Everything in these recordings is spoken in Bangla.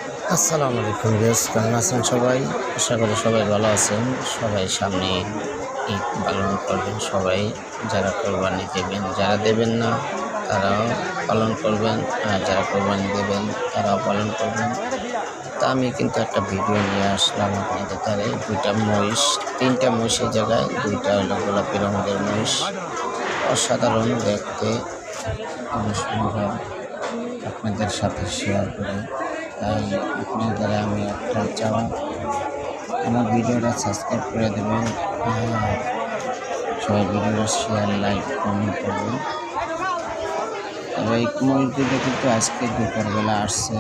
আসসালামু আলাইকুম ভিউয়ার্স, কেমন আছেন সবাই? আশা করি সবাই ভালো আছেন। সবাই সামনে ঈদ পালন করবেন, সবাই যারা কোরবানি দেবেন, যারা দেবেন না তারাও পালন করবেন, আর যারা কোরবানি দেবেন তারাও পালন করবেন। তা আমি কিন্তু একটা ভিডিও নিয়ে আসলাম আপনাদের দ্বারে। তিনটা মহিষের জায়গায় দুইটা হলো গোলাপি রঙের মহিষ। অসাধারণ দেখতে, খুবই সুন্দর, আপনাদের সাথে শেয়ার করে। তাই আপনার দ্বারা আমি একটা চাওয়া, আমার ভিডিওটা সাবস্ক্রাইব করে দেবেন, সবাই ভিডিওটা শেয়ার, লাইক, কমেন্ট করবেন। তবে এই মহিষগুলো কিন্তু আজকে দুপুরবেলা আসছে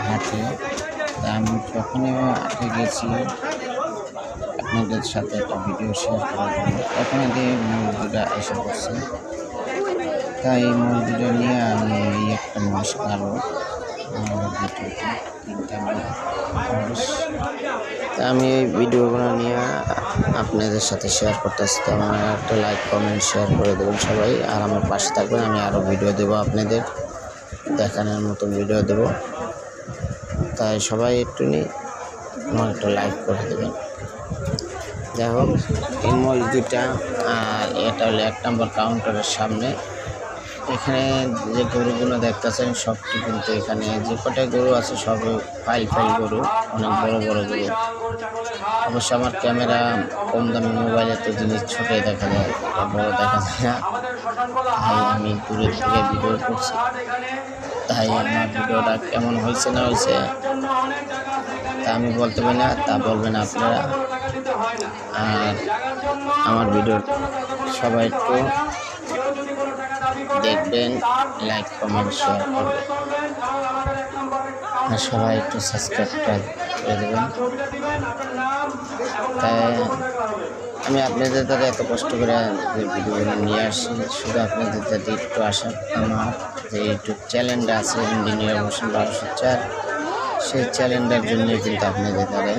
হাটে। তাই আমি যখনই হাটে গেছি আপনাদের সাথে একটা ভিডিও শেয়ার করার জন্য, তখন দিয়ে মহিষগুলো এসে পড়ছে। তাই এই মহিষগুলো নিয়ে আমি এই একটা মাস কালো তা আমি এই ভিডিওগুলো নিয়ে আপনাদের সাথে শেয়ার করতেছি। তো আমার একটা লাইক, কমেন্ট, শেয়ার করে দেবেন সবাই, আর আমার পাশে থাকবেন। আমি আরও ভিডিও দেবো, আপনাদের দেখানোর মতন ভিডিও দেবো। তাই সবাই একটু আমার একটা লাইক করে দেবেন। যাই হোক, এই মহিষ দুইটা, আর এটা হলো 1 নম্বর কাউন্টারের সামনে। এখানে যে গরুগুলো দেখতেছেন সবটি কিন্তু এখানে যে কটা গরু আছে সব ফাইল গরু, অনেক বড় বড় গরু। অবশ্য আমার ক্যামেরা কম দামি মোবাইলে তো জিনিস ছোটোই দেখা যায়, বড় দেখা যায় না। তাই আমি দূরের থেকে ভিডিও করছি। তাই আমার ভিডিওটা কেমন হয়েছে না হয়েছে তা আমি বলতে পারি না, তা বলবেন আপনারা। আর আমার ভিডিও সবাই একটু দেখবেন, লাইক, কমেন্ট, শেয়ার করবেন, আর সবাই একটু সাবস্ক্রাইব করে দেবেন। তাই আমি আপনাদের দ্বারা এত কষ্ট করে যে ভিডিওগুলো নিয়ে আসি, শুধু আপনাদের দ্বারা একটু আসা। আমার যে ইউটিউব চ্যানেলটা আছে ইঞ্জিনিয়ার হোসেন 1204, সেই চ্যানেলটার জন্যই কিন্তু আপনাদের দ্বারা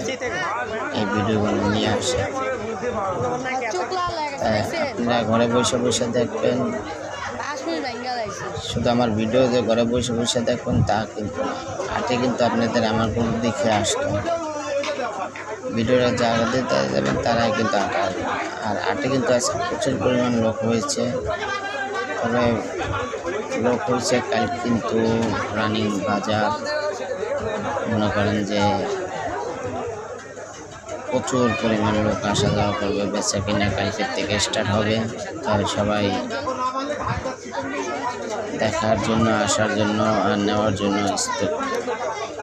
এই ভিডিওগুলো নিয়ে আসে। আপনারা ঘরে বসে বসে দেখবেন, শুধু আমার ভিডিও যে ঘরে বসে বসে দেখবেন তা কিন্তু না। হাটে কিন্তু আপনাদের আমার কোনো দিকে আসতো, ভিডিওটা যারা দিতে যাবেন তারাই কিন্তু হাটে আসবে। আর হাটে কিন্তু আজকে প্রচুর পরিমাণ লোক হয়েছে। তবে লোক হয়েছে কাল কিন্তু রানিং বাজার, মনে করেন যে প্রচুর পরিমাণ লোক আসা যাওয়া করবে, বেচা কিনা কালকের থেকে স্টার্ট হবে। তাই সবাই দেখার জন্য, আসার জন্য আর নেওয়ার জন্য